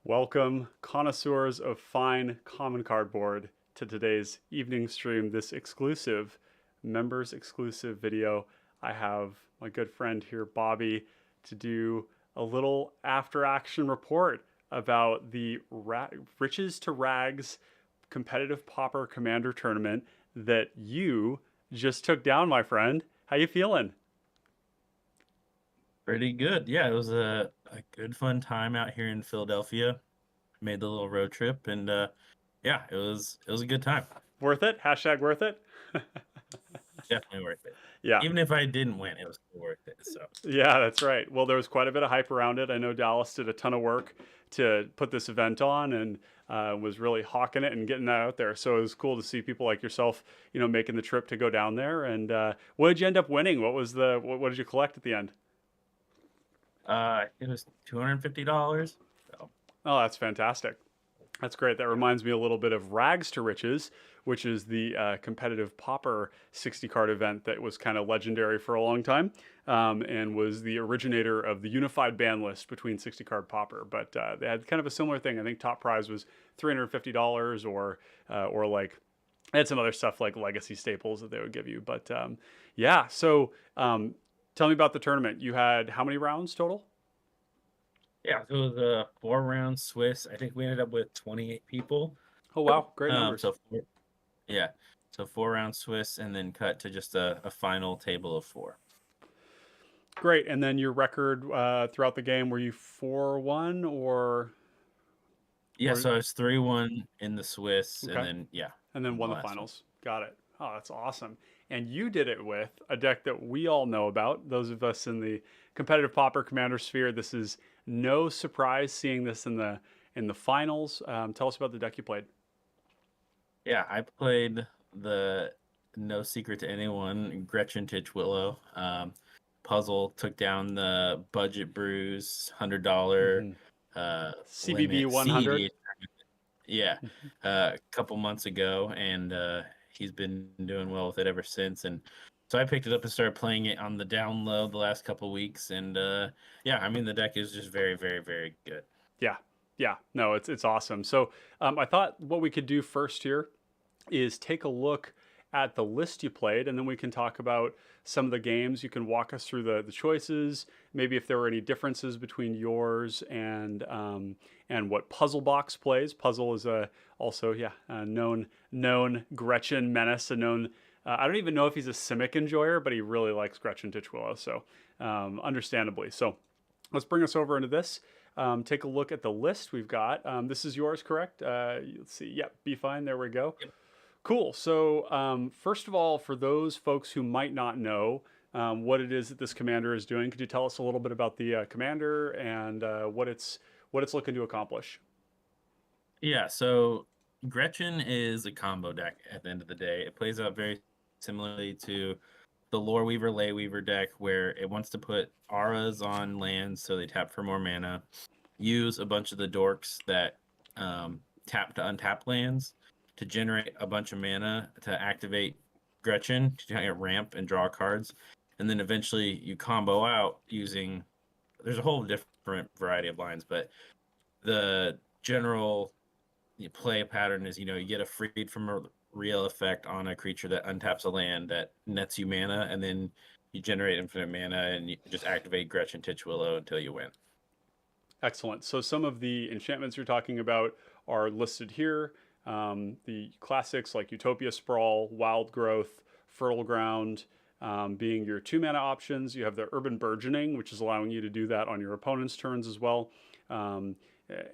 Welcome, connoisseurs of fine common cardboard, to today's evening stream. This exclusive, members exclusive video. I have my good friend here, Bobby, to do a little after action report about the Riches to Rags competitive Pauper Commander tournament that you just took down, my friend. How you feeling? Pretty good. Yeah, it was a good fun time out here in Philadelphia. Made the little road trip and yeah, it was a good time. Worth it? Hashtag worth it? Definitely worth it. Yeah. Even if I didn't win, it was still worth it. So Yeah, that's right. Well, there was quite a bit of hype around it. I know Dallas did a ton of work to put this event on and was really hawking it and getting that out there. So it was cool to see people like yourself, making the trip to go down there. And what did you end up winning? What did you collect at the end? it was $250. So Oh, that's fantastic. That's great. That reminds me a little bit of Rags to Riches, which is the competitive Pauper 60 card event that was kind of legendary for a long time and was the originator of the unified ban list between 60 card Pauper. But they had kind of a similar thing. I think top prize was $350 or like they had some other stuff like legacy staples that they would give you. But yeah, so tell me about the tournament. You had how many rounds total? yeah, it was a 4 round Swiss. I think we ended up with 28 people. Oh, wow. Great Um, numbers. so four, yeah, so 4 round Swiss and then cut to just a final table of four. Great. And then your record throughout the game, were you 4-1 Yeah, or so it's 3-1 in the Swiss and okay. then yeah, And then in the won the last one. finals. Got it. Oh, that's awesome. And you did it with a deck that we all know about. Those of us in the competitive Pauper Commander sphere, this is no surprise seeing this in the finals. Tell us about the deck you played. Yeah, I played the no secret to anyone, Gretchen Titchwillow. Puzzle took down the budget brews, $100 Mm-hmm. CBB limit 100. CED. Yeah, a couple months ago, and he's been doing well with it ever since. And so I picked it up and started playing it on the down low the last couple weeks. And yeah, I mean the deck is just very, very, very good. Yeah. Yeah. No, it's awesome. So I thought what we could do first here is take a look at the list you played, and then we can talk about some of the games. You can walk us through the choices, maybe if there were any differences between yours and what Puzzle Box plays. Puzzle is also a known Gretchen menace, a known. I don't even know if he's a Simic enjoyer, but he really likes Gretchen Titchwillow, so understandably. So let's bring us over into this. Take a look at the list we've got. This is yours, correct? Let's see. Yep, be fine. There we go. Cool. So, first of all, for those folks who might not know what it is that this commander is doing, could you tell us a little bit about the commander and what it's looking to accomplish? Yeah, so Gretchen is a combo deck at the end of the day. It plays out very similarly to the Lore Weaver Ley Weaver deck, where it wants to put auras on lands so they tap for more mana, use a bunch of the dorks that tap to untap lands to generate a bunch of mana to activate Gretchen to kind of ramp and draw cards. And then eventually you combo out using, there's a whole different variety of lines, but the general play pattern is, you get a freed from a real effect on a creature that untaps a land that nets you mana, and then you generate infinite mana and you just activate Gretchen Titchwillow until you win. Excellent. So some of the enchantments you're talking about are listed here. The classics like Utopia Sprawl, Wild Growth, Fertile Ground being your 2 mana options. You have the Urban Burgeoning, which is allowing you to do that on your opponent's turns as well. Um,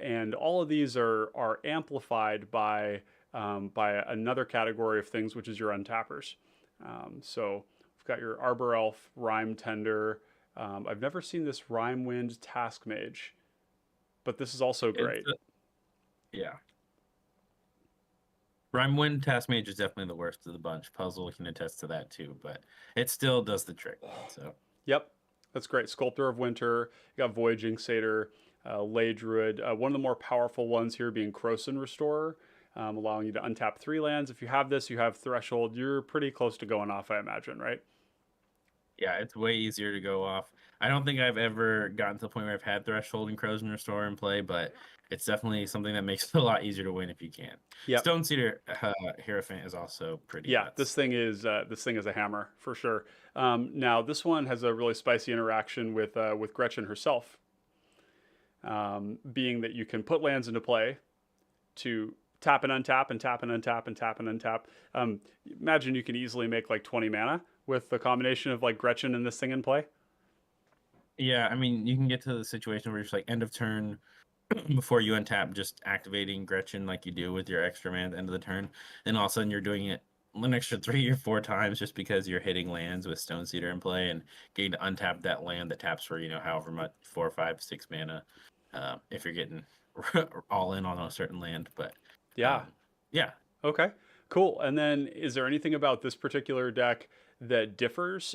and all of these are amplified by another category of things, which is your untappers. So we've got your Arbor Elf, Rime Tender. I've never seen this Rime Wind Task Mage, but this is also It's great. yeah. Rhymewind Task Mage is definitely the worst of the bunch. Puzzle can attest to that too, but it still does the trick. So Yep, that's great. Sculptor of Winter. You got Voyaging Satyr, Ley Druid. One of the more powerful ones here being Krosan Restorer, allowing you to untap 3 lands. If you have this, you have Threshold. You're pretty close to going off, I imagine, right? yeah, it's way easier to go off. I don't think I've ever gotten to the point where I've had Threshold and Crows and Restore in play, but it's definitely something that makes it a lot easier to win if you can. Yep. Stone Cedar Hierophant is also pretty Yeah, nuts. this thing is a hammer for sure. Now this one has a really spicy interaction with Gretchen herself, being that you can put lands into play to tap and untap and tap and untap and tap and untap. Um, Imagine you can easily make like 20 mana with the combination of like Gretchen and this thing in play. Yeah, I mean, you can get to the situation where it's like end of turn before you untap, just activating Gretchen like you do with your extra man at the end of the turn. Then all of a sudden you're doing it an extra 3 or 4 times just because you're hitting lands with Stone Cedar in play and getting to untap that land that taps for, however much, 4, 5, 6 mana, if you're getting all in on a certain land. But Yeah. um, yeah, Okay. Cool. And then, is there anything about this particular deck that differs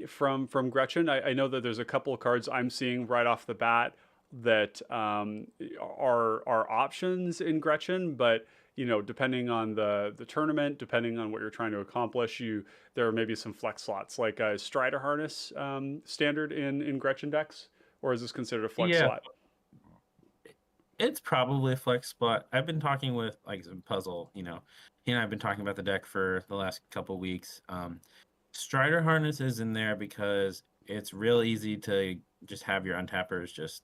from Gretchen? I know that there's a couple of cards I'm seeing right off the bat that are options in Gretchen, but depending on the tournament, depending on what you're trying to accomplish, there may be some flex slots, like a Strider Harness standard in Gretchen decks, or is this considered a flex yeah, slot? it's probably a flex spot. I've been talking with like some puzzle, he and I have been talking about the deck for the last couple weeks. Strider Harness is in there because it's real easy to just have your untappers just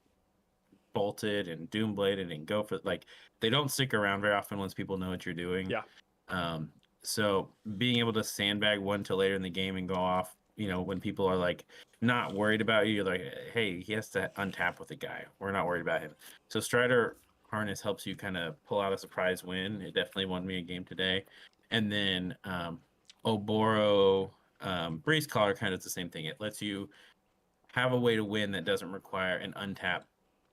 bolted and doombladed and go for like they don't stick around very often once people know what you're doing. Yeah. Um, so being able to sandbag one till later in the game and go off, when people are like not worried about you, you're like, hey, he has to untap with a guy. We're not worried about him. So Strider Harness helps you kind of pull out a surprise win. It definitely won me a game today. And then Oboro Breeze Collar kind of does the same thing. It lets you have a way to win that doesn't require an untap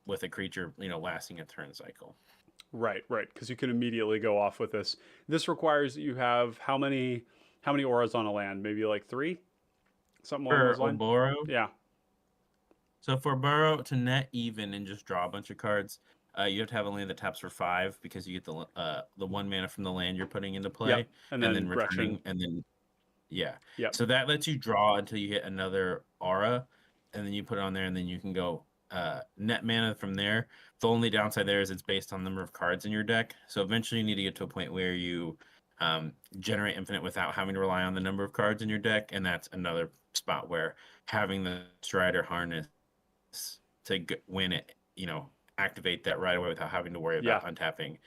with a creature, lasting a turn cycle. Right, right, because you can immediately go off with this. This requires that you have how many auras on a land? Maybe like three, something along For those lines. Oboro, Yeah, so for Burrow to net even and just draw a bunch of cards, you have to have a land that taps for 5 because you get the 1 mana from the land you're putting into yep. play, And and then then Gretchen. returning, and then yeah. Yep. So that lets you draw until you hit another aura, and then you put it on there, and then you can go net mana from there. The only downside there is it's based on the number of cards in your deck. So eventually you need to get to a point where you generate infinite without having to rely on the number of cards in your deck, and that's another spot where having the Strider Harness to win it, activate that right away without having to worry Yeah. about untapping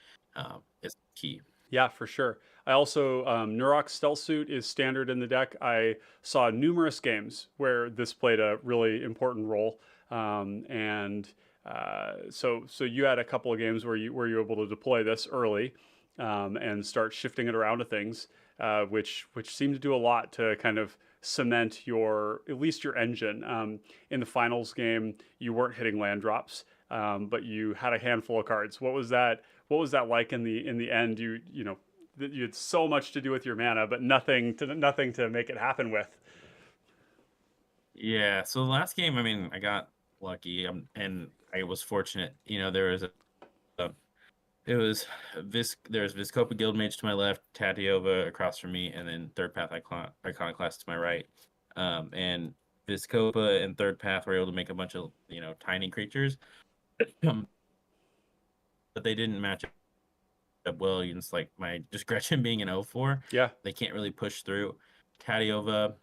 is key. Yeah, for sure. I also Nurok Stealth Suit is standard in the deck. I saw numerous games where this played a really important role, and so you had a couple of games where you were able to deploy this early and start shifting it around to things, which seemed to do a lot to kind of cement your at least your engine. In the finals game, you weren't hitting land drops, but you had a handful of cards. What was that? What was that like in the end? You had so much to do with your mana, but nothing to make it happen with. Yeah. So the last game, I mean, I got lucky, and I was fortunate. There was a it was there's Viscopa Guildmage to my left, Tatiova across from me, and then Third Path Iconoclast to my right. And Viscopa and Third Path were able to make a bunch of tiny creatures, but they didn't match up well against like my just Gretchen being an 0-4. Yeah. They can't really push through. Tatiova,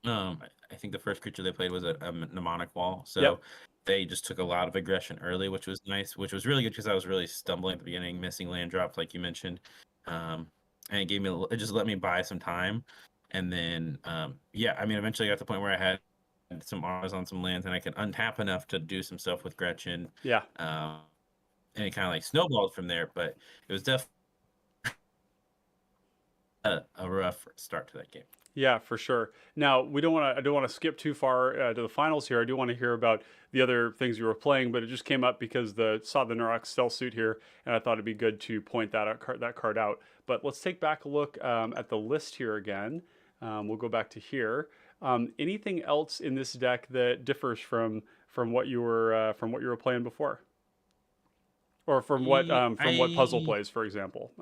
I think the first creature they played was a mnemonic wall, so Yep. they just took a lot of aggression early, which was nice, which was really good because I was really stumbling at the beginning, missing land drops like you mentioned, and it just let me buy some time, and then yeah, I mean eventually I got to the point where I had some R's on some lands and I could untap enough to do some stuff with Gretchen, Yeah. and it kind of like snowballed from there, but it was definitely a rough start to that game. Yeah, for sure. Now we don't want to. I don't want to skip too far to the finals here. I do want to hear about the other things you were playing, but it just came up because saw the Nurok Stealth Suit here, and I thought it'd be good to point that card out. But let's take back a look at the list here again. We'll go back to here. Anything else in this deck that differs from what you were playing before, or from what puzzle I plays, for example?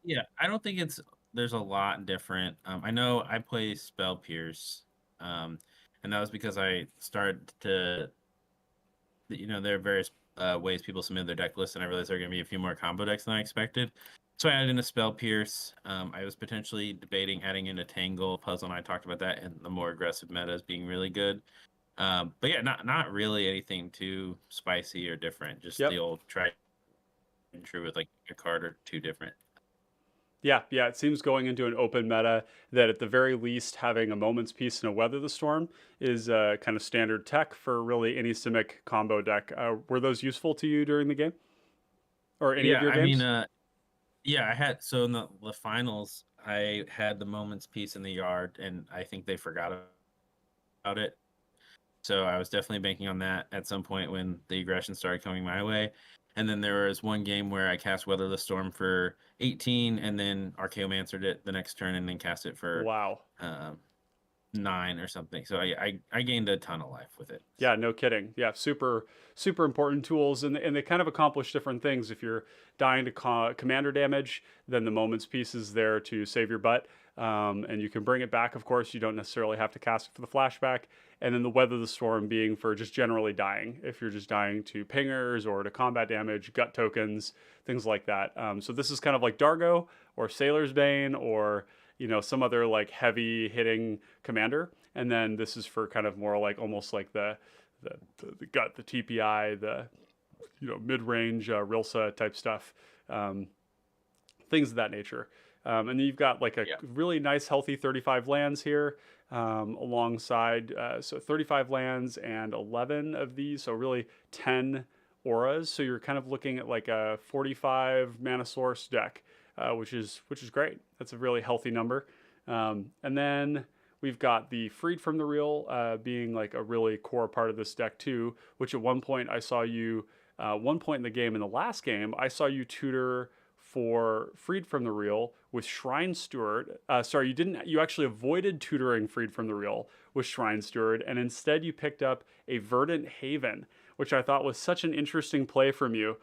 Yeah, I don't think there's a lot different. I know I play Spell Pierce, and and that was because I started to, there are various ways people submit their deck list, and I realized there are going to be a few more combo decks than I expected. So I added in a Spell Pierce. I was potentially debating adding in a Tangle Puzzle, and I talked about that in the more aggressive metas being really good. But yeah, not really anything too spicy or different. Just the Yep. old try and true with like a card or two different. Yeah, yeah, it seems going into an open meta that at the very least having a Moment's Peace and a Weather the Storm is kind of standard tech for really any Simic combo deck. Were those useful to you during the game or any of Yeah, your I mean, games? yeah, I had so in the finals, I had the Moment's Peace in the yard, and I think they forgot about it. So I was definitely banking on that at some point when the aggression started coming my way. And then there was one game where I cast Weather the Storm for 18, and then Archaeomancered it the next turn, and then cast it for Wow. 9 or something. So I gained a ton of life with it. Yeah, no kidding. Yeah, super important tools, and they kind of accomplish different things. If you're dying to commander damage, then the Moment's Piece is there to save your butt, and you can bring it back. Of course, you don't necessarily have to cast it for the flashback. And then the Weather the Storm being for just generally dying. If you're just dying to pingers or to combat damage, gut tokens, things like that. So this is kind of like Dargo or Sailor's Bane or some other like heavy hitting commander, and then this is for kind of more like almost like the gut, the TPI, the mid range Rilsa type stuff, things of that nature. And then you've got like a Yeah. really nice healthy 35 lands here, alongside so 35 lands and 11 of these, so really 10 auras. So you're kind of looking at like a 45 mana source deck, which is great. That's a really healthy number. And then we've got the Freed from the Real being like a really core part of this deck too. Which at one point I saw you, one point in the game, in the last game, I saw you tutor for Freed from the Real with Shrine Steward. Sorry, you didn't. You actually avoided tutoring Freed from the Real with Shrine Steward, and instead you picked up a Verdant Haven, which I thought was such an interesting play from you.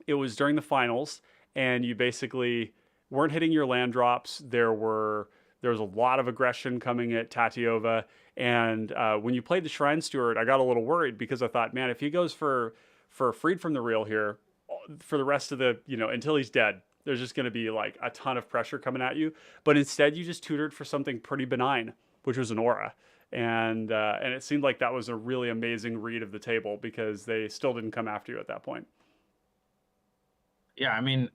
It was during the finals, and you basically weren't hitting your land drops. There was a lot of aggression coming at Tatiova, and when you played the Shrine Steward, I got a little worried because I thought, man, if he goes for Freed from the Real here for the rest of the until he's dead, there's just going to be like a ton of pressure coming at you. But instead, you just tutored for something pretty benign, which was an aura. And it seemed like that was a really amazing read of the table because they still didn't come after you at that point. Yeah, I mean,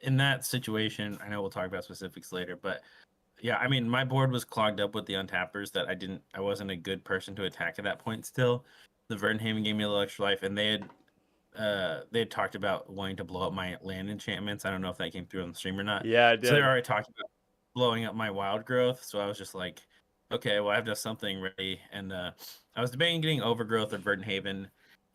in that situation, I know we'll talk about specifics later, but yeah, I mean, my board was clogged up with the untappers that I wasn't a good person to attack at that point still. The Verdenhaven gave me a little extra life, and they had talked about wanting to blow up my land enchantments. I don't know if that came through on the stream or not. Yeah, it So they did. already talked about blowing up my wild growth. So I was just like, okay, well, I have to have something ready. And I was debating getting Overgrowth or Verdenhaven.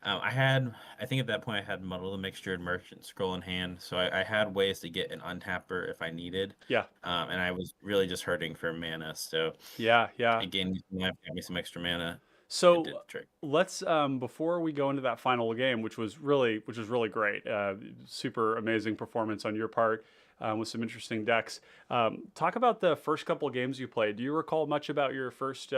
I think at that point I had Muddle the Mixture and Merchant Scroll in hand. So I had ways to get an untapper if I needed. Yeah, And I was really just hurting for mana. So yeah, yeah. again, got me some extra mana. It did So the trick. let's before we go into that final game, which was really great, super amazing performance on your part, with some interesting decks. Talk about the first couple of games you played. Do you recall much about your first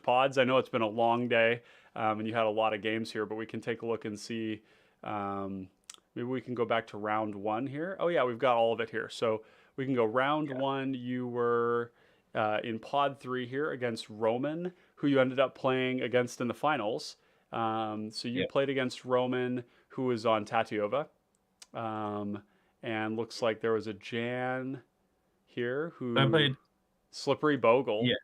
pods? I know it's been a long day, and you had a lot of games here, but we can take a look and see. Maybe we can go back to round one here. Oh yeah, we've got all of it here. So we can go round Yeah. one. You were in pod three here against Roman, who you ended up playing against in the finals. So you Yeah. played against Roman, who was on Tatiova. Um, and looks like there was a Jan here So I who played. Slippery Bogle. Yeah.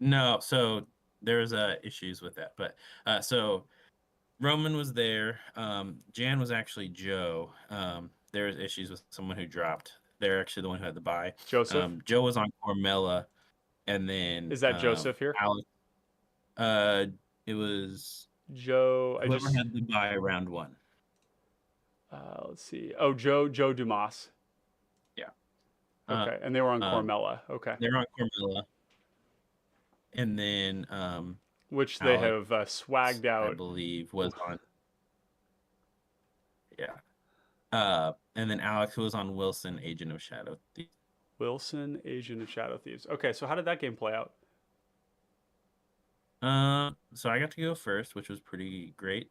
No, so there was issues with that, but so Roman was there. Jan was actually Joe. There was issues with someone who dropped. They're actually the one who had the buy. Joseph. Joe was on Cormella, and then Is that Joseph here? Alex. Uh, it was Joe. I whoever just had the buy round one. let's see. Oh, Joe Dumas. Yeah. Uh, Okay, and they were on um, Cormella. Okay, they were on Cormella, and then which they Alex, have swagged I out. believe, was on. Yeah. And then Alex, who was on Wilson, Agent of Shadow Thief. Wilson, Asian, and Shadow Thieves. Okay, so how did that game play out? So I got to go first, which was pretty great.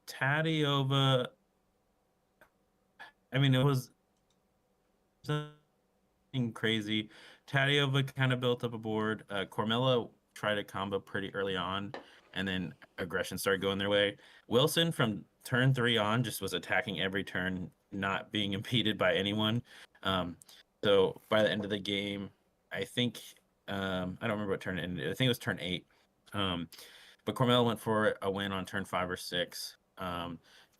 Tadiova, I mean, it was nothing crazy. Tadiova kind of built up a board. Cormella tried a combo pretty early on, and then aggression started going their way. Wilson from turn 3 on just was attacking every turn, not being impeded by anyone. Um, so by the end of the game, I think I don't remember what turn it ended. I think it was turn 8. Um, but Cormella went for a win on turn 5 or 6.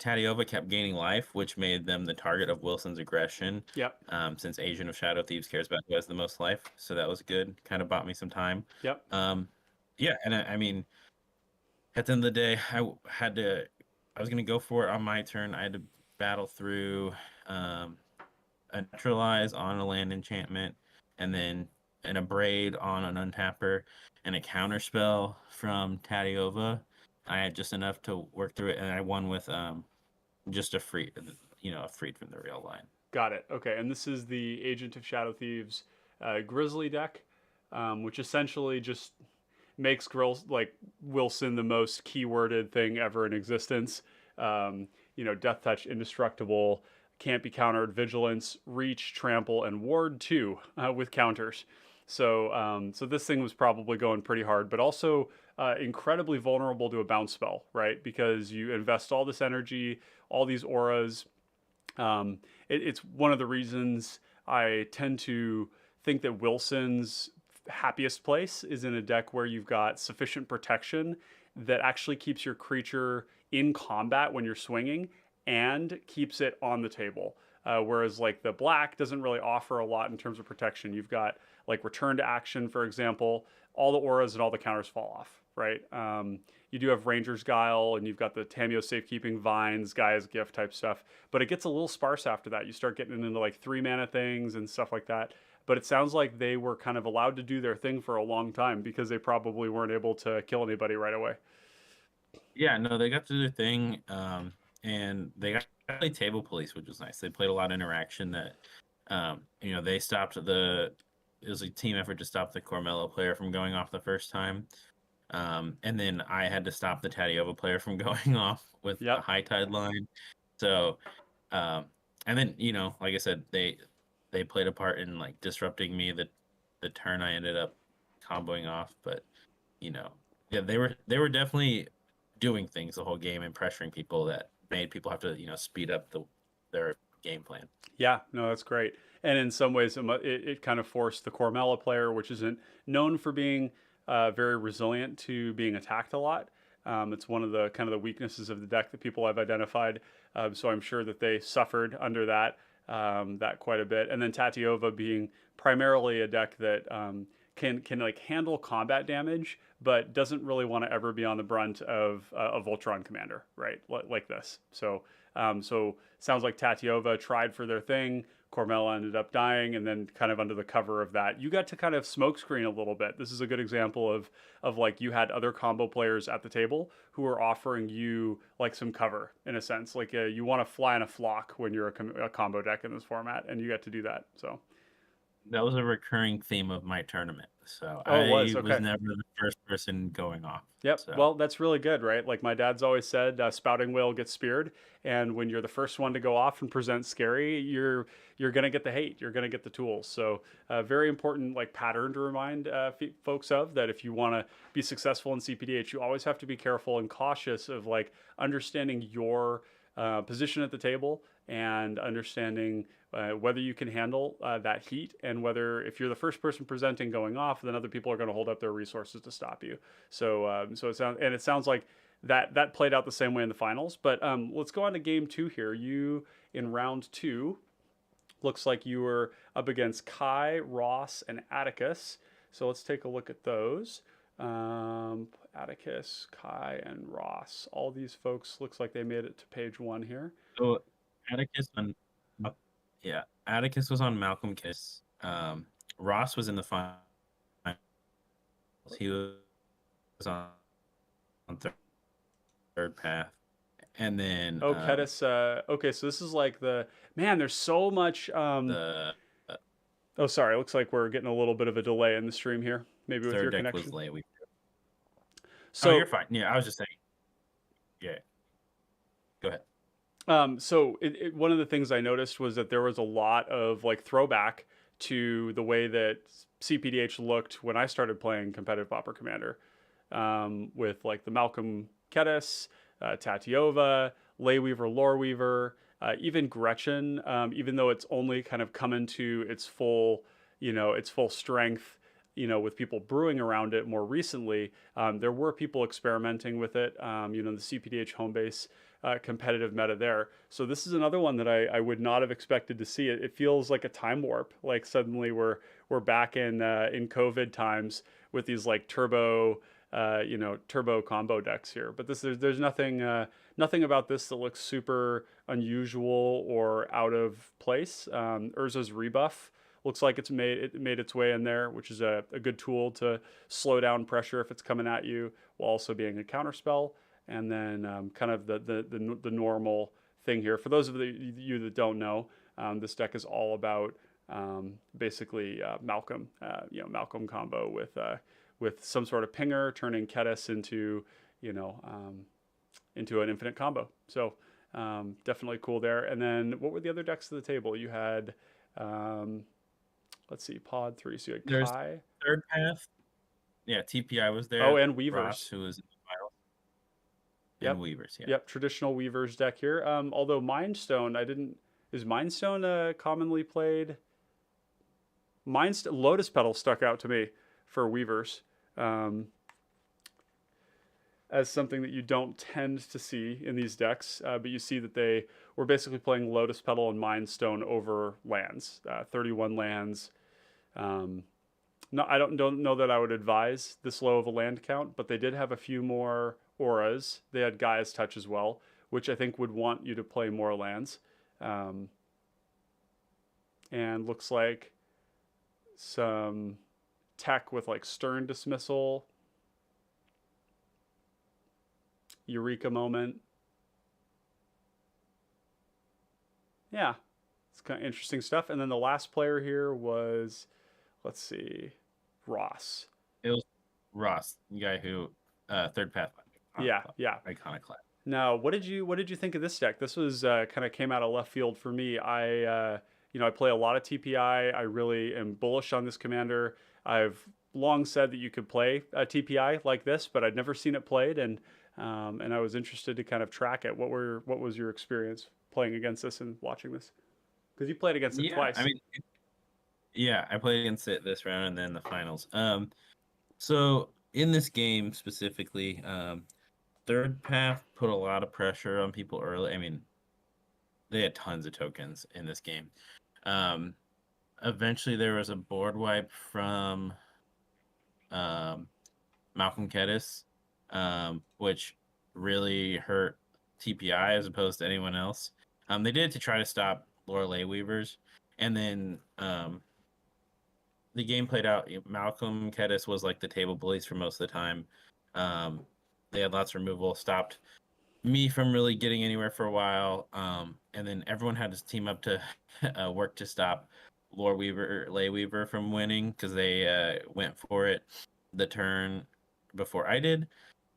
Tadiova kept gaining life, which made them the target of Wilson's aggression. Yep. Since Agent of Shadow Thieves cares about who has the most life, so that was good. Kind of bought me some time. Yep. Yeah, and I mean, at the end of the day, I was gonna go for it on my turn. I had to battle through a neutralize on a land enchantment, and then an abrade on an untapper, and a counter spell from Tadiova. I had just enough to work through it, and I won with just a free, a freed from the real line. Got it. Okay, and this is the Agent of Shadow Thieves Grizzly deck, which essentially just makes Wilson the most keyworded thing ever in existence. Death touch, indestructible, can't be countered, vigilance, reach, trample, and ward two with counters. So this thing was probably going pretty hard, but also incredibly vulnerable to a bounce spell, right? Because you invest all this energy, all these auras. It's one of the reasons I tend to think that Wilson's happiest place is in a deck where you've got sufficient protection that actually keeps your creature in combat when you're swinging and keeps it on the table. Whereas like the black doesn't really offer a lot in terms of protection. You've got like return to action, for example, all the auras and all the counters fall off, right? You do have Ranger's Guile, and you've got the Tameo Safekeeping, Vines, Gaia's Gift type stuff, but it gets a little sparse after that. You start getting into like 3 mana things and stuff like that. But it sounds like they were kind of allowed to do their thing for a long time because they probably weren't able to kill anybody right away. Yeah, no, they got to do their thing, and they got to play table police, which was nice. They played a lot of interaction that, they stopped it was a team effort to stop the Cormello player from going off the first time. And then I had to stop the Tadiova player from going off with a Yep. high tide line. So, and then, like I said, they played a part in like disrupting me the turn I ended up comboing off. But, yeah, they were definitely doing things the whole game and pressuring people that made people have to, speed up their game plan. Yeah, no, that's great. And in some ways, it kind of forced the Cormella player, which isn't known for being very resilient to being attacked a lot. It's one of the kind of the weaknesses of the deck that people have identified. So I'm sure that they suffered under that quite a bit. And then Tatiova being primarily a deck that can like handle combat damage, but doesn't really want to ever be on the brunt of a Voltron commander, right? Like this. So sounds like Tatiova tried for their thing. Cormella ended up dying, and then kind of under the cover of that, you got to kind of smokescreen a little bit. This is a good example of like you had other combo players at the table who were offering you like some cover in a sense. Like you want to fly in a flock when you're a combo deck in this format, and you got to do that. So That was a recurring theme of my tournament. So oh, it was I was okay. never the first person going off. Yep. So Well, that's really good, right? Like my dad's always said, spouting whale gets speared, and when you're the first one to go off and present scary, you're gonna get the hate. You're gonna get the tools. So, very important like pattern to remind folks of that if you want to be successful in CPDH, you always have to be careful and cautious of like understanding your position at the table and understanding whether you can handle that heat and whether if you're the first person presenting going off, then other people are going to hold up their resources to stop you. So it sounds like that played out the same way in the finals. But let's go on to game two here. You in round two looks like you were up against Kai, Ross, and Atticus. So let's take a look at those. Atticus, Kai, and Ross. All these folks looks like they made it to page one here. so Atticus on yeah, Atticus was on Malcolm Kiss. Ross was in the final. He was on third path. And then Oh, Kedis. Okay, so this is like the man. There's so much. the Oh, sorry. It looks like we're getting a little bit of a delay in the stream here. maybe with Third your deck was connection. Lay Weaver. Oh, you're So fine. Yeah, I was just saying. Yeah, go ahead. one of the things I noticed was that there was a lot of like throwback to the way that CPDH looked when I started playing competitive Pauper Commander, with like the Malcolm Kedis, Tatiova, Leyweaver, Loreweaver, even Gretchen. Even though it's only kind of come into its full, its full strength, with people brewing around it more recently, there were people experimenting with it. The CPDH home base competitive meta there. So this is another one that I would not have expected to see. It feels like a time warp. Like suddenly we're back in COVID times with these like turbo combo decks here. But there's nothing about this that looks super unusual or out of place. Urza's rebuff looks like it made its way in there, which is a good tool to slow down pressure if it's coming at you, while also being a counter spell. And then kind of the normal thing here. For those of you that don't know, this deck is all about basically Malcolm combo with some sort of pinger, turning Kedis you know into an infinite combo. So definitely cool there. And then what were the other decks to the table? You had um, let's see, Pod 3. So you had There's Kai. Third Path. Yeah, TPI was Oh, there. and Ross, Weavers. who was in the finals, and Yep. Weavers. Yeah. Yep. Traditional Weavers deck here. Although Mindstone, I didn't. Is Mindstone commonly played? Lotus Petal stuck out to me for Weavers um, as something that you don't tend to see in these decks, but you see that they were basically playing Lotus Petal and Mindstone over lands, 31 lands. Um, No, I don't know that I would advise this low of a land count, but they did have a few more auras. They had Gaia's Touch as well, which I think would want you to play more lands. Um, and looks like some tech with like Stern Dismissal, Eureka Moment. Yeah, it's kind of interesting stuff. And then the last player here was, let's see, Ross. It was Ross, the guy who Third Path Yeah, yeah. Iconoclast. Now, what did you think of this deck? This was kind of came out of left field for me. I play a lot of TPI. I really am bullish on this commander. I've long said that you could play a TPI like this, but I'd never seen it played, and I was interested to kind of track it. What was your experience playing against this and watching this? Because you played against it Yeah, I twice. mean, yeah, I played against it this round and then the finals. So in this game specifically, Third Path put a lot of pressure on people early. I mean, they had tons of tokens in this game. Um, Eventually there was a board wipe from um, Malcolm Kedis, which really hurt TPI as opposed to anyone else. They did it to try to stop Lorelei Weavers, and then the game played out. Malcolm Kedis was like the table bullies for most of the time. They had lots of removal, stopped me from really getting anywhere for a while. And then everyone had to team up to work to stop Lay Weaver from winning because they went for it the turn before I did.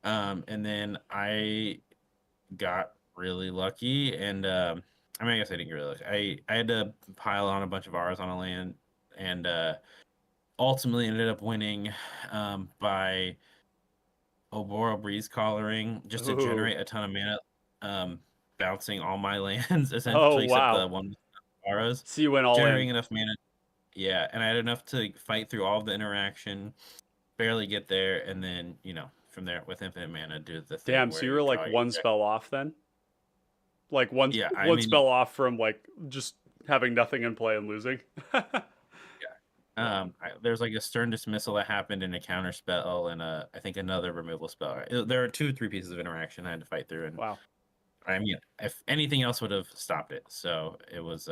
And then I got really lucky, and I mean, I guess I didn't get really lucky. I had to pile on a bunch of R's on a land, and ultimately ended up winning by Aurora Breeze Collaring just to Ooh. generate a ton of mana, bouncing all my lands Oh essentially, except the wow. one with Auras, So you went all in. generating enough mana. Yeah, and I had enough to fight through all of the interaction, barely get there, and then from there with infinite mana do the thing Damn. So where you you were draw like your one deck. spell off then. Like one Yeah, I one mean, spell off from like just having nothing in play and losing. there's like a stern dismissal that happened in a counter spell and I think another removal spell. There are 2 or 3 pieces of interaction I had to fight through, and Wow. I mean, if anything else would have stopped it. So it was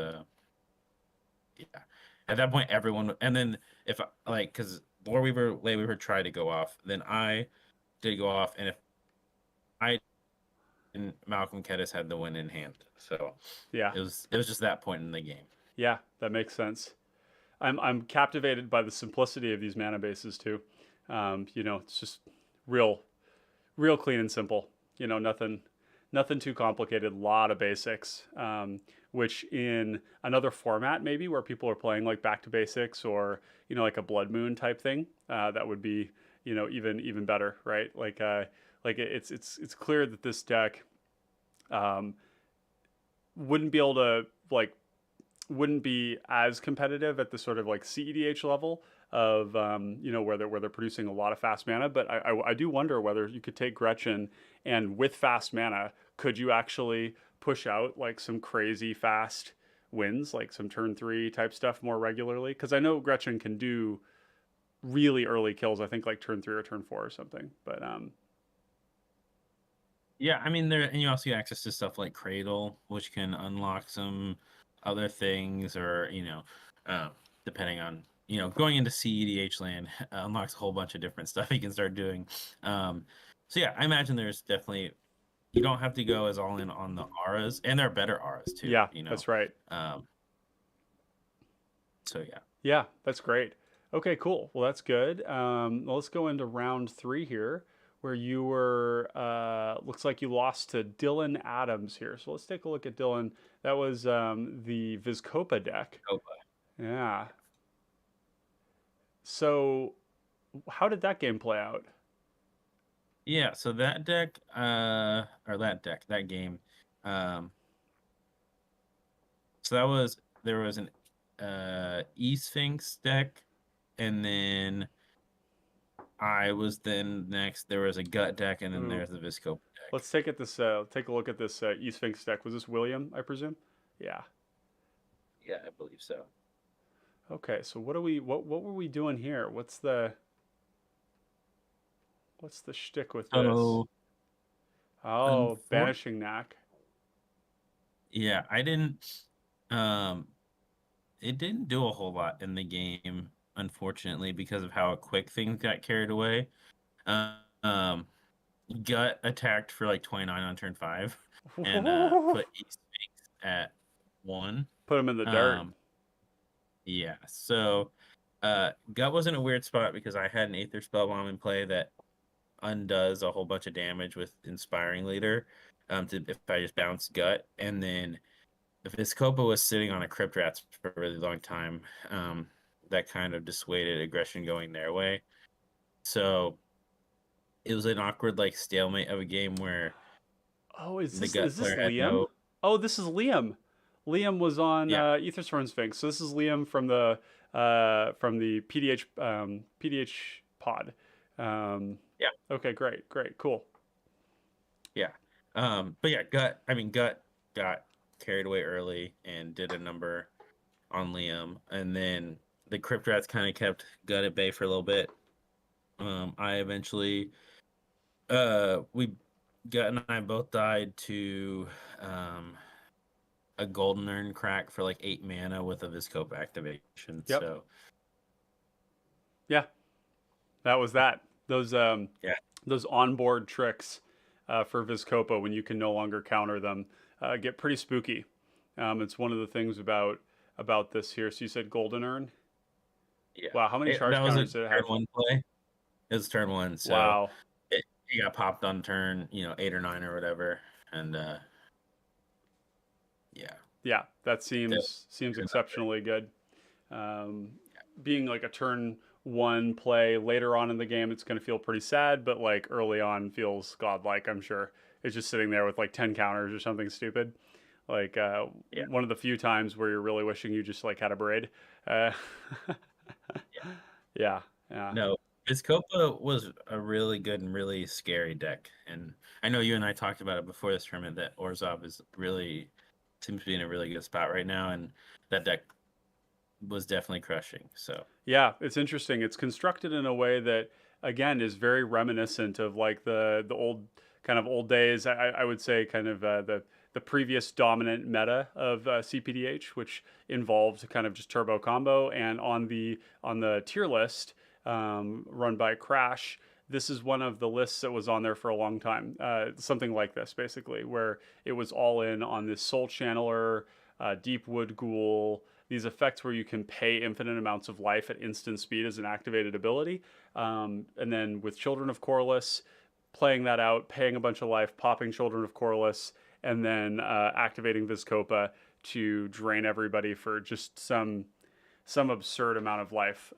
yeah. At that point, everyone, and then if like because Lay Weaver tried to go off, then I did go off, and if I and Malcolm Kedis had the win in hand, so Yeah. it was just that point in the game. Yeah, that makes sense. I'm captivated by the simplicity of these mana bases too. It's just real real clean and simple. Nothing too complicated. A lot of basics. Which in another format maybe where people are playing like back to basics or like a Blood Moon type thing, that would be even better, right? Like it's clear that this deck um, wouldn't be able to like wouldn't be as competitive at the sort of like CEDH level of where they're producing a lot of fast mana. But I do wonder whether you could take Gretchen and with fast mana, could you actually push out like some crazy fast wins, like some turn 3 type stuff more regularly? Because I know Gretchen can do really early kills. I think like turn 3 or turn 4 or something. But Yeah, I mean, there, and you also get access to stuff like Cradle, which can unlock some other things, or uh, depending on going into CEDH land, unlocks a whole bunch of different stuff you can start doing. Um, so yeah, I imagine there's definitely, you don't have to go as all in on the auras, and there are better auras too. yeah, that's right. Um, so yeah. Yeah, that's great. Okay, cool. Well, that's good. Well, let's go into round 3 here, where you were, looks like you lost to Dylan Adams here. So let's take a look at Dylan. That was the Vizcopa deck. Oh, Yeah. So how did that game play out? yeah. So that deck, or that game, um, so there was an E-Sphinx deck, and then I was then next. There was a gut deck, and then Ooh, there's the Viscopa deck. let's take a look at this East Sphinx deck. Was this William, I presume? Yeah. Yeah, I believe so. Okay, so what were we doing here? What's the shtick with this? So Oh, unfortunately, banishing knack. yeah, I didn't. Um, it didn't do a whole lot in the game, unfortunately, because of how quick things got carried away. Um, Gut attacked for like 29 on turn 5, and put E-Sphinx at 1. Put him in the dirt. Um, yeah, so Gut was in a weird spot because I had an Aether Spellbomb in play that undoes a whole bunch of damage with Inspiring Leader, if I just bounce Gut. And then if Viscopa was sitting on a Crypt Rats for a really long time, that kind of dissuaded aggression going their way. So it was an awkward like stalemate of a game where Oh, is the this Gut is this player had Liam? no. Oh, this is Liam. Liam was on Yeah, Aethersworn Sphinx. So this is Liam from the PDH pod. Um, yeah, okay, great, cool. yeah. But yeah, Gut got carried away early and did a number on Liam, and then the Crypt Rats kind of kept Gut at bay for a little bit. I eventually, we Gut and I both died to a Golden Urn crack for like 8 mana with a Viscope activation. Yep. So Yeah, that was that. yeah, Those onboard tricks for Vizcopa when you can no longer counter them get pretty spooky. It's one of the things about this here. So you said Golden Urn. yeah. Wow, how many charge That was a counters did it turn have? 1 play. It was turn 1, so Wow. it got popped on turn 8 or 9 or whatever, and yeah, Yeah, that that seems exceptionally good. Um, Being like a turn 1 play later on in the game, it's going to feel pretty sad, but like early on feels godlike. I'm sure it's just sitting there with like 10 counters or something stupid. Like yeah, one of the few times where you're really wishing you just like had a braid. Uh, yeah. yeah, yeah, No, Vizcopa was a really good and really scary deck, and I know you and I talked about it before this tournament that Orzhov is really seems to be in a really good spot right now, and that deck was definitely crushing. So yeah. It's interesting. It's constructed in a way that again is very reminiscent of like the old days. I would say kind of the previous dominant meta of CPDH, which involved kind of just turbo combo, and on the tier list run by Crash. This is one of the lists that was on there for a long time. Something like this, basically, where it was all in on this Soul Channeler, Deep Wood Ghoul, these effects where you can pay infinite amounts of life at instant speed as an activated ability. And then with Children of Corliss, playing that out, paying a bunch of life, popping Children of Corliss, and then activating Vizkopa to drain everybody for just some absurd amount of life.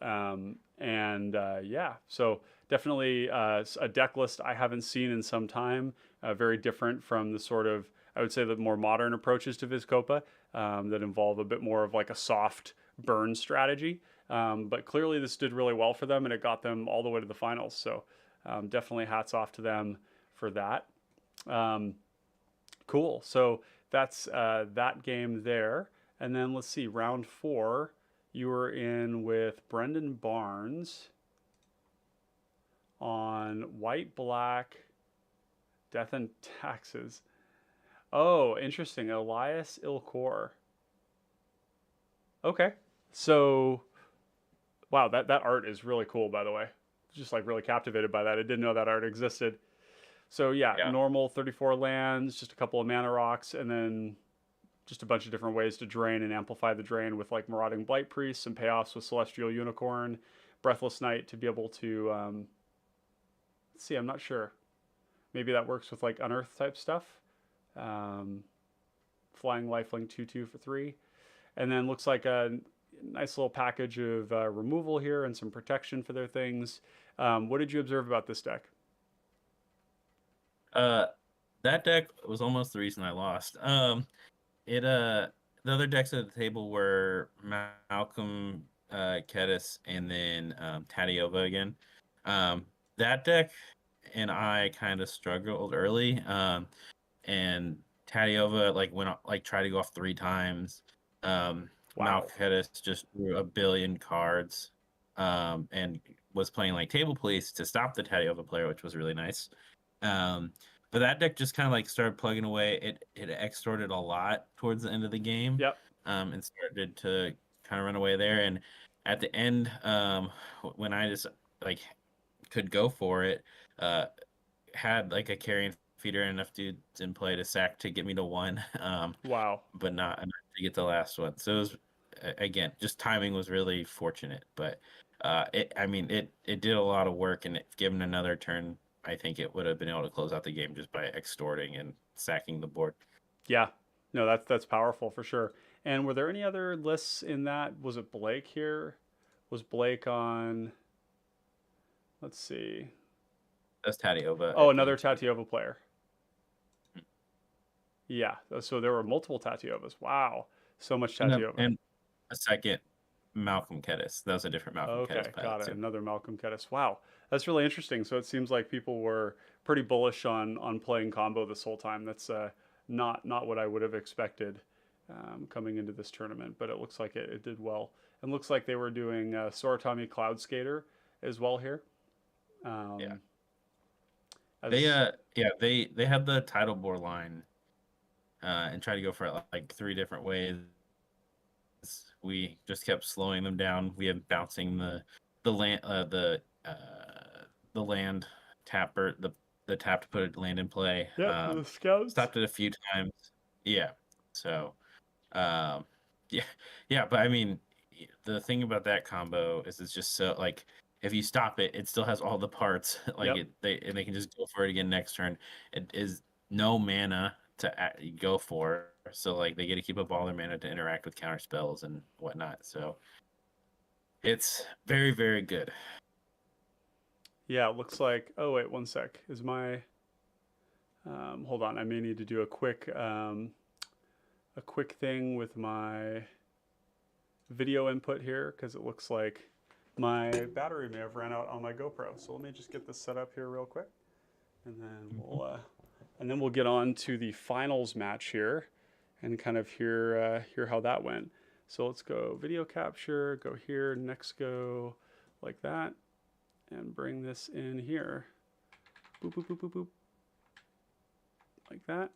Yeah, so definitely a deck list I haven't seen in some time. Very different from the sort of, I would say, the more modern approaches to Vizkopa that involve a bit more of like a soft burn strategy. But clearly, this did really well for them, and it got them all the way to the finals. So definitely hats off to them for that. Um, cool. So that's that game there. And then let's see, round 4, you were in with Brendan Barnes on White Black Death and Taxes. Oh, interesting. Elias Ilkor. Okay. So, wow, that art is really cool, by the way. Just like really captivated by that. I didn't know that art existed. So, yeah, Yeah. normal 34 lands, just a couple of mana rocks, and then just a bunch of different ways to drain and amplify the drain with like Marauding Blight Priest, some payoffs with Celestial Unicorn, Breathless Knight to be able to. Let's see, I'm not sure. Maybe that works with like Unearth type stuff. Um, Flying Lifelink 2/2 for 3. And then looks like a nice little package of removal here and some protection for their things. What did you observe about this deck? Uh, that deck was almost the reason I lost. It the other decks at the table were Malcolm, Kedis, and then Tadiova again. That deck and I kind of struggled early. And Tadiova tried to go off 3 times. Wow. Malkedis just drew a billion cards, and was playing like table police to stop the Tadiova player, which was really nice. Um, but that deck just kind of like started plugging away. It extorted a lot towards the end of the game, Yep. and started to kind of run away there. And at the end, when I just like could go for it, uh, had like a carrion feeder and enough dudes in play to sack to get me to 1, Wow. but not enough to get the last one. So it was again, just timing was really fortunate, but it did a lot of work, and if given another turn, I think it would have been able to close out the game just by extorting and sacking the board. Yeah. No, that's powerful for sure. And were there any other lists in that? Was it Blake here? Was Blake on? Let's see. That's Tadiova, Oh, I another think. Tatiova player. Yeah. So there were multiple Tatiovas. Wow. So much And, Tatiova. and a second Malcolm Kedis. That was a different Malcolm Okay, Kedis pilot got it. too. Another Malcolm Geddes. Wow, that's really interesting. So it seems like people were pretty bullish on playing combo this whole time. That's not what I would have expected coming into this tournament, but it looks like it did well. And looks like they were doing Soratami Cloud Skater as well here. Yeah. Um, They as they had the title board line, and tried to go for it like 3 different ways. We just kept slowing them down. We had bouncing the land the land tapper the tap to put a land in play. Yep, the scouts. Stopped it a few times. Yeah. So um yeah, yeah, but I mean the thing about that combo is it's just so like if you stop it, it still has all the parts. Like Yep. they can just go for it again next turn. It is no mana to go for, so like they get to keep up all their mana to interact with counter spells and whatnot. So it's very very good. Yeah, it looks like. Oh wait, one sec. Is my hold on. I may need to do a quick thing with my video input here because it looks like my battery may have ran out on my GoPro. So let me just get this set up here real quick, and then we'll get on to the finals match here, and kind of hear how that went. So let's go video capture, go here, next go like that, and bring this in here. Boop boop boop boop boop, like that.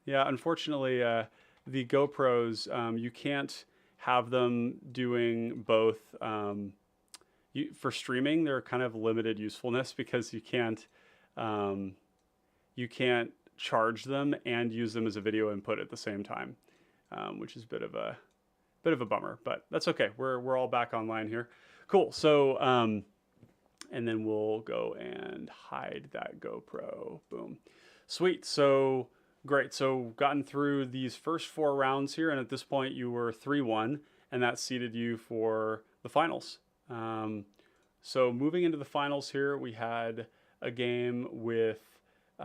Yeah, unfortunately, the GoPros you can't have them doing both. For streaming, they're kind of limited usefulness because um, you can't charge them and use them as a video input at the same time, which is a bit of a bummer. But that's okay. We're all back online here. Cool. So And then we'll go and hide that GoPro. Boom. Sweet. So great. So gotten through these first 4 rounds here, and at this point you were 3-1, and that seeded you for the finals. So moving into the finals here, we had a game with the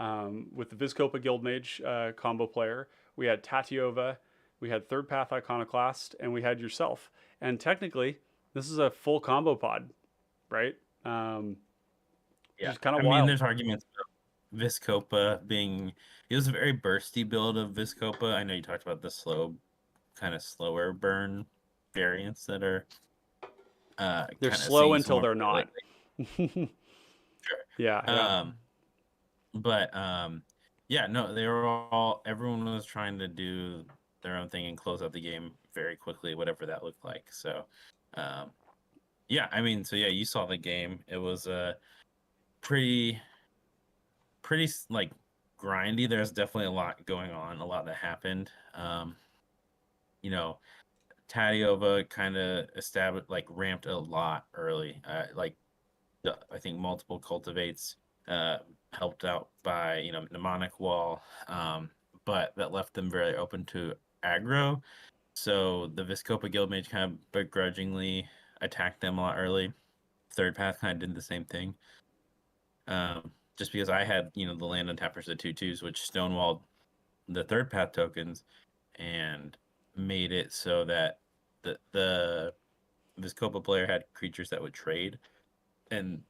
Vizkopa Guildmage combo player. We had Tatiova, we had Third Path Iconoclast, and we had yourself. And technically, this is a full combo pod, right? Which Yeah, is kind I of mean, wild. there's arguments about Vizkopa being. It was a very bursty build of Vizkopa. I know you talked about the kind of slower burn variants that are They're kind of slow seeing some until more they're play not. lately. Yeah, Sure. yeah, But yeah, no, they were all. Everyone was trying to do their own thing and close out the game very quickly, whatever that looked like. So, um, yeah, I mean, so yeah, you saw the game. It was pretty like grindy. There's definitely a lot going on, a lot that happened. You know, Tatiova kind of established, like, ramped a lot early. I think multiple cultivates uh, helped out by mnemonic wall, but that left them very open to aggro. So the Vizkopa Guildmage kind of begrudgingly attacked them a lot early. Third Path kind of did the same thing. Just because I had the land on tappers the 2/2s, which stonewalled the Third Path tokens and made it so that the Vizkopa player had creatures that would trade, and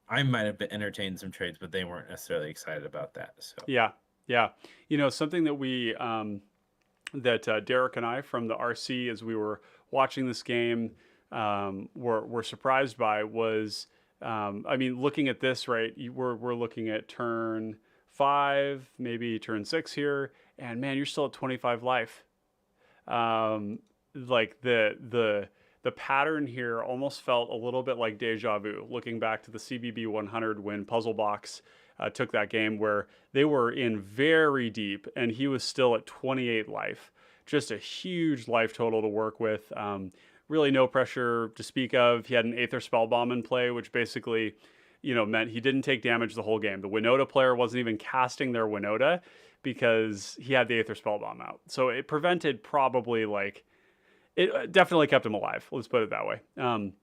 I might have been entertained some trades, but they weren't necessarily excited about that. So yeah, yeah. Something that we that Derek and I from the RC, as we were watching this game, were surprised by was, I mean, looking at this, right? We're looking at turn 5, maybe turn 6 here, and man, you're still at 25 life. Like the pattern here almost felt a little bit like deja vu. Looking back to the CBB 100 when Puzzle Box took that game, where they were in very deep, and he was still at 28 life. Just a huge life total to work with. Really no pressure to speak of. He had an Aether Spellbomb in play, which basically, meant he didn't take damage the whole game. The Winota player wasn't even casting their Winota because he had the Aether Spellbomb out. So it prevented probably like, it definitely kept him alive. Let's put it that way. And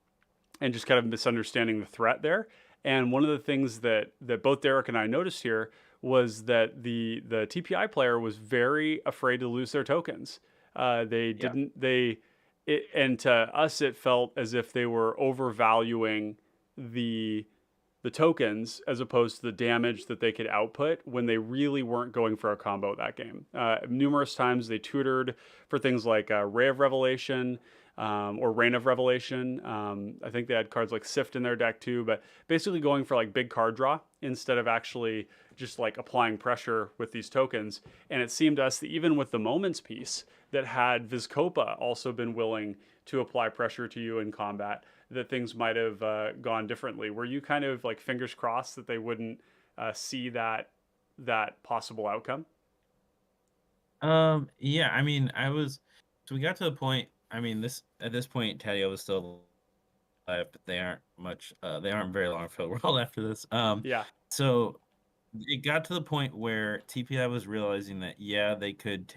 just kind of misunderstanding the threat there. And one of the things that both Derek and I noticed here was that the TPI player was very afraid to lose their tokens. They yeah, didn't they it, and to us it felt as if they were overvaluing the the tokens as opposed to the damage that they could output when they really weren't going for a combo that game. Numerous times they tutored for things like Ray of Revelation or Reign of Revelation. I think they had cards like Sift in their deck too, but basically going for like big card draw instead of actually just like applying pressure with these tokens. And it seemed to us that even with the Moments piece that had Vizkopa also been willing to apply pressure to you in combat, that things might have gone differently. Were you kind of like fingers crossed that they wouldn't see that possible outcome? yeah, I mean, so we got to the point. I mean, this at this point, Taddeo was still alive, but they aren't very long for the world after this. Yeah. So it got to the point where TPI was realizing that, yeah, they could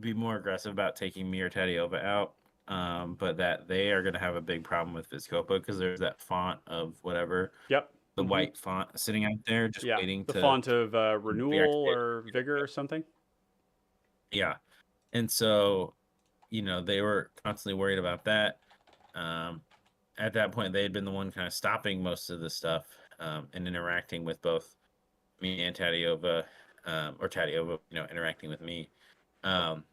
be more aggressive about taking me or Tadiova out, but that they are going to have a big problem with Vizkopa because there's that font of whatever, Yep. the white font sitting out there just Yeah. waiting The to font of be renewal activated. or vigor or something. Yeah. And so, they were constantly worried about that. Um, at that point, they had been the one kind of stopping most of the stuff, and interacting with both me and Tadiova, or Tadiova, interacting with me. Um,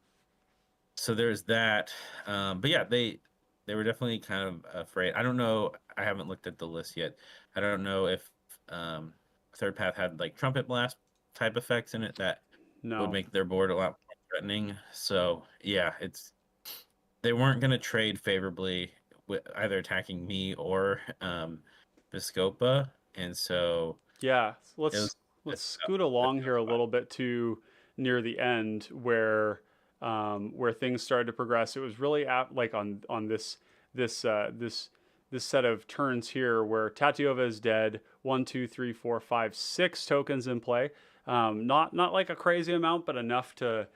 so there's that. But yeah, they were definitely kind of afraid. I don't know. I haven't looked at the list yet. I don't know if Third Path had like Trumpet Blast type effects in it that would No. make their board a lot more threatening. So yeah, they weren't going to trade favorably with either attacking me or Viscopa, and so Yeah. it was Let's it's tough. scoot It's along a tough here a spot. little bit to near the end where things started to progress. It was really at like on this this set of turns here where Tatiova is dead. 1, 2, 3, 4, 5, 6 tokens in play. Not like a crazy amount, but enough to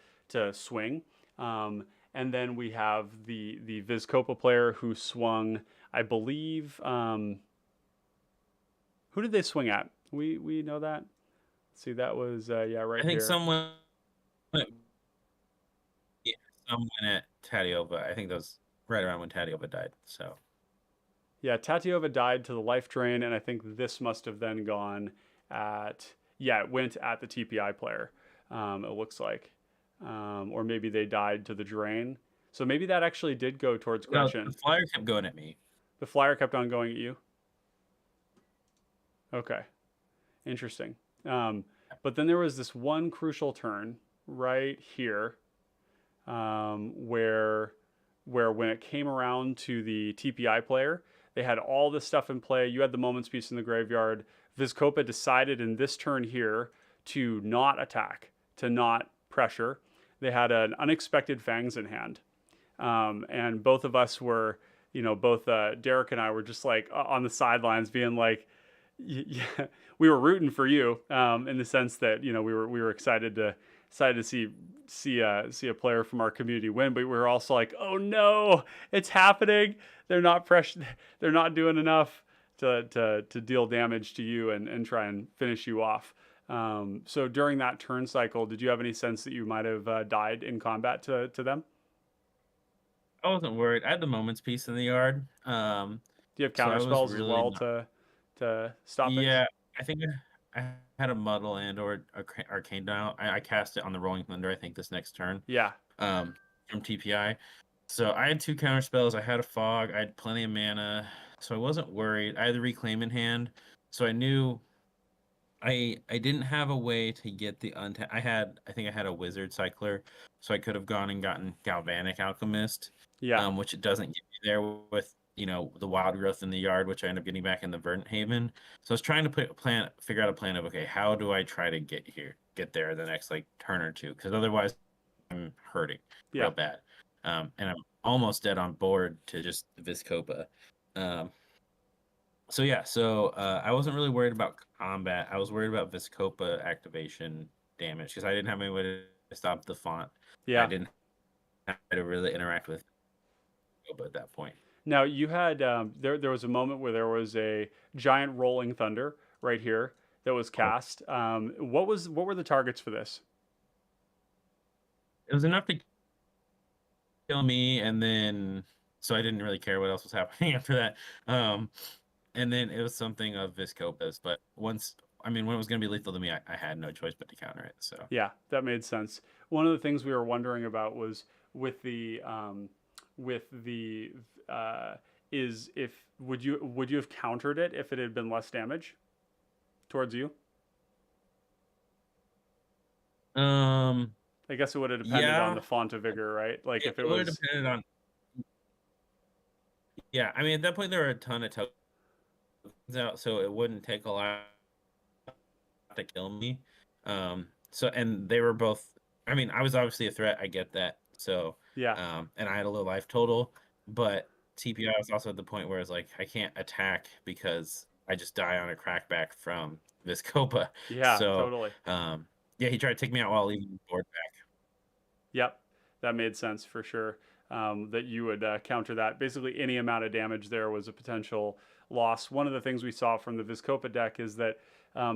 swing. Um, and then we have the Vizkopa player who swung, I believe. Who did they swing at? We know that. See, that was yeah, right I think here. went- yeah, someone at Tatiova. I think that was right around when Tatiova died. So Yeah, Tatiova died to the life drain, and I think this must have then gone at, yeah, it went at the TPI player. It looks like, or maybe they died to the drain. So maybe that actually did go towards no, the Gretchen. flyer kept going at me. The flyer kept on going at you. Okay, interesting. Um, but then there was this one crucial turn right here, where when it came around to the TPI player, they had all this stuff in play. You had the Moments Piece in the graveyard. Vizkopa decided in this turn here to not attack, to not pressure. They had an unexpected Fangs in hand. And both of us were, both Derek and I were just like on the sidelines being like, yeah, we were rooting for you, in the sense that we were excited to see a player from our community win, but we were also like, oh no, it's happening. They're not fresh. They're not doing enough to deal damage to you and try and finish you off. So during that turn cycle, did you have any sense that you might have died in combat to them? I wasn't worried. I had the Moments piece in the yard. Do you have So counter I was spells as really well not. to stop things? Yeah, I think I had a Muddle and or Arcane Dial. I cast it on the Rolling Thunder, I think, this next turn. Yeah, Um, from TPI. So I had 2 counter spells. I had a Fog. I had plenty of mana, so I wasn't worried. I had the Reclaim in hand, so I knew I didn't have a way to get the untap. I think I had a Wizard Cycler, so I could have gone and gotten Galvanic Alchemist, yeah, which it doesn't get me there with the Wild Growth in the yard, which I end up getting back in the Verdant Haven. So I was trying to figure out a plan of, okay, how do I try to get there the next like turn or two, because otherwise I'm hurting yeah. real bad, and I'm almost dead on board to just Viscopa. Um, so yeah, I wasn't really worried about combat. I was worried about Viscopa activation damage because I didn't have any way to stop the font. I Yeah. didn't have to really interact with Viscopa at that point. Now you had there was a moment where there was a giant rolling thunder right here that was Oh, cast. What were the targets for this? it was enough to kill me, and then so I didn't really care what else was happening after that. And then it was something of Viscopa's, but when it was going to be lethal to me, I had no choice but to counter it. So Yeah, that made sense. One of the things we were wondering about was with the uh, is if would you have countered it if it had been less damage towards you? um, I guess it would have depended on yeah, the font of vigor, right? Like if it it would have was, depended on. Yeah, I mean, at that point, there were a ton of tokens out, so it wouldn't take a lot to kill me. And they were both. I mean, I was obviously a threat. I get that. So, yeah, and I had a low life total, but TPI was also at the point where it's like I can't attack because I just die on a crackback from Viscopa. yeah, So, totally. yeah, he tried to take me out while leaving the board back. Yep, that made sense for sure. That you would counter that. Basically, any amount of damage there was a potential loss. One of the things we saw from the Viscopa deck is that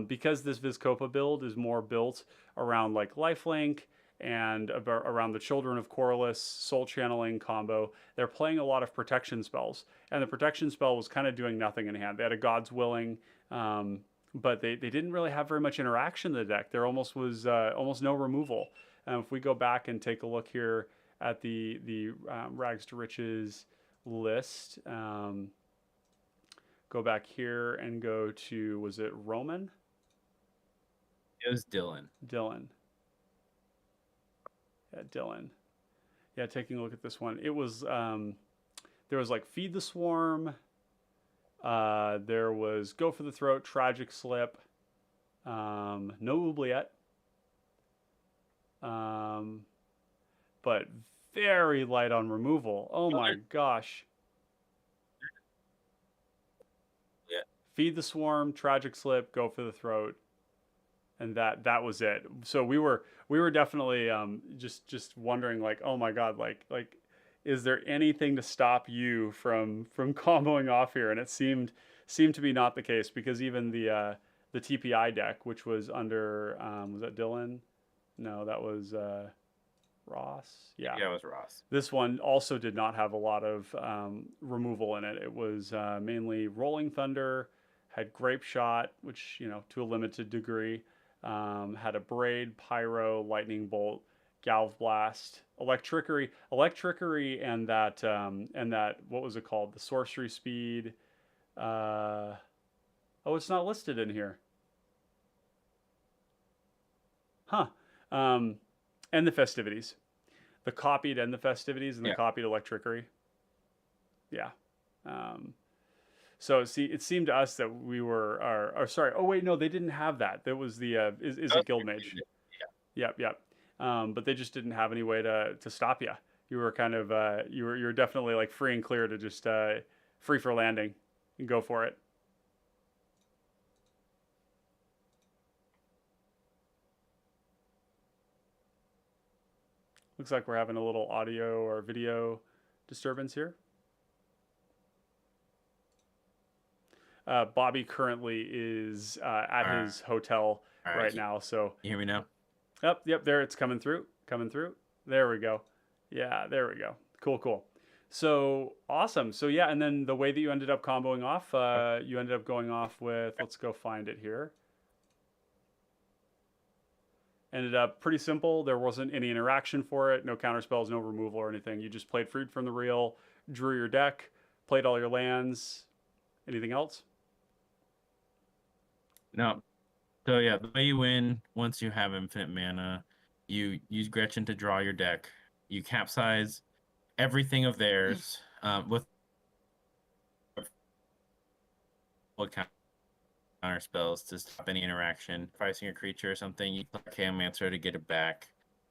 because this Viscopa build is more built around like lifelink and around the Children of Corliss soul channeling combo, they're playing a lot of protection spells. And the protection spell was kind of doing nothing in hand. They had a God's Willing. But they didn't really have very much interaction in the deck. There almost was almost no removal. If we go back and take a look here at the Rags to Riches list, go back here and go to, was it Roman? It was Dylan. Dylan. Yeah, Dylan. Yeah, taking a look at this one, it was there was like Feed the Swarm. There was Go for the Throat, Tragic Slip, no Oubliette. Um, but very light on removal. Oh Oh, my gosh. feed the swarm, tragic slip, go for the throat, and that was it. So we were definitely just wondering like, oh my god, like is there anything to stop you from comboing off here? And it seemed to be not the case, because even the TPI deck, which was under was that Dylan? No, that was Ross. Yeah, Yeah, it was Ross. this one also did not have a lot of removal in it. It was mainly Rolling Thunder, had Grape Shot, which, to a limited degree, had a Braid, Pyro, Lightning Bolt, Galv Blast, Electrickery, and that what was it called? The Sorcery Speed. Uh, oh, it's not listed in here, huh? Um, and the Festivities, the copied and the Festivities, and the Yeah. copied Electrickery. Yeah. Um, so see, it seemed to us that we were, or sorry. Oh wait, no, they didn't have that. That was the is That it was Guild Mage? pretty Yep, yep. But they just didn't have any way to stop you. You were kind of you were definitely like free and clear to just free for landing and go for it. Looks like we're having a little audio or video disturbance here. Bobby currently is at All his hotel right. right now, so You hear me now? Yep, there it's coming through. Coming through. There we go. Yeah, there we go. Cool. So awesome. So yeah, and then the way that you ended up comboing off, you ended up going off with, let's go find it here. Ended up pretty simple. There wasn't any interaction for it, no counter spells, no removal or anything. You just played Freed from the Real, drew your deck, played all your lands. Anything else? No. So yeah, the way you win, once you have infinite mana, you use Gretchen to draw your deck. You capsize everything of theirs with counter spells to stop any interaction. Pricing a creature or something, you play Chaomancer to get it back.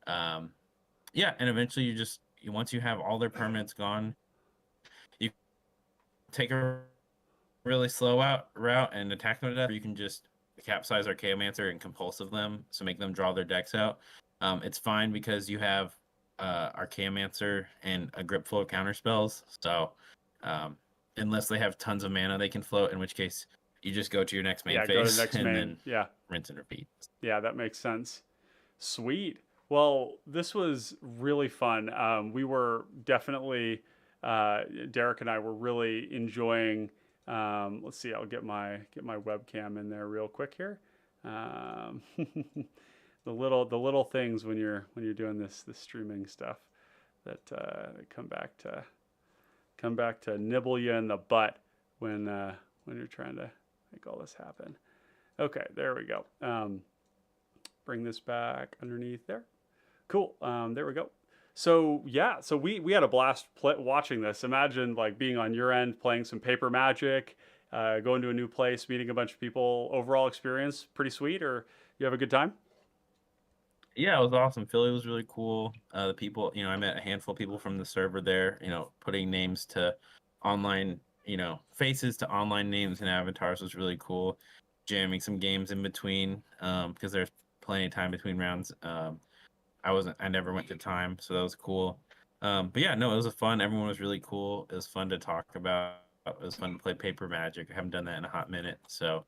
Yeah, and eventually once you have all their permanents gone, you take a really slow route and attack them to death. Or you can just capsize our Chaomancer and compulsive them, so make them draw their decks out. It's fine because you have our Chaomancer and a grip full of counter spells. So unless they have tons of mana they can float, in which case you just go to your next main Yeah, phase go to the next and main. then Yeah. rinse and repeat. Yeah, that makes sense. Sweet. Well, this was really fun. We were definitely, Derek and I were really enjoying. Let's see. I'll get my webcam in there real quick here. The little things when you're doing this streaming stuff that come back to nibble you in the butt when you're trying to make all this happen. Okay, there we go. Bring this back underneath there. Cool. There we go. So yeah, so we had a blast watching this. Imagine like being on your end, playing some Paper Magic, going to a new place, meeting a bunch of people. Overall experience pretty sweet, or you have a good time? Yeah, it was awesome. Philly was really cool. The people, I met a handful of people from the server there, putting names to online, faces to online names and avatars was really cool. Jamming some games in between, because there's plenty of time between rounds. I never went to time, so that was cool. But yeah, no, it was fun. Everyone was really cool. It was fun to talk about. It was fun to play Paper Magic. I haven't done that in a hot minute. So,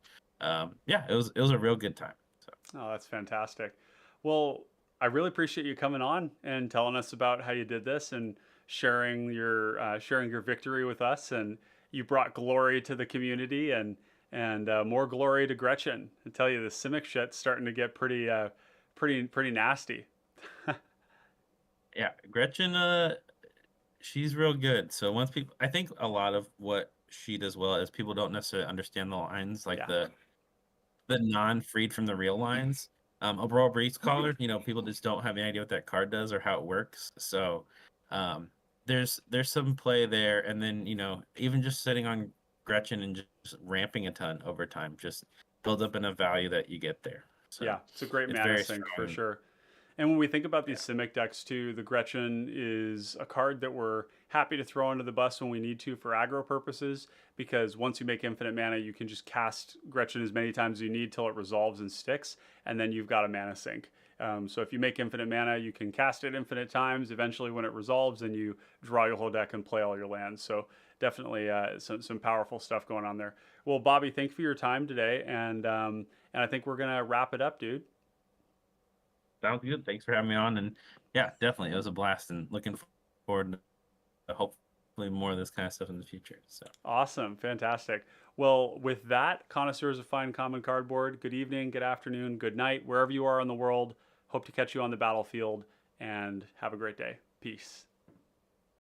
yeah, it was a real good time. So. Oh, that's fantastic. Well, I really appreciate you coming on and telling us about how you did this and sharing your victory with us. And you brought glory to the community and more glory to Gretchen. I tell you, the Simic shit's starting to get pretty nasty. Yeah, Gretchen, she's real good. So I think a lot of what she does well is people don't necessarily understand the lines, like Yeah. the non-freed from the real lines. A Brawl Breach Caller, people just don't have any idea what that card does or how it works. So there's some play there, and then even just sitting on Gretchen and just ramping a ton over time just builds up enough value that you get there. So Yeah, it's a great it's mana very sink for strong. sure. And when we think about Yeah. these Simic decks too, the Gretchen is a card that we're happy to throw under the bus when we need to for aggro purposes, because once you make infinite mana, you can just cast Gretchen as many times as you need till it resolves and sticks, and then you've got a mana sink. So if you make infinite mana, you can cast it infinite times. Eventually, when it resolves, then you draw your whole deck and play all your lands. So definitely some powerful stuff going on there. Well, Bobby, thanks for your time today, and I think we're gonna wrap it up, dude. Sounds good. Thanks for having me on. And yeah, definitely. It was a blast and looking forward to hopefully more of this kind of stuff in the future. So Awesome, fantastic. Well, with that, connoisseurs of fine common cardboard, good evening, good afternoon, good night, wherever you are in the world. Hope to catch you on the battlefield and have a great day. Peace.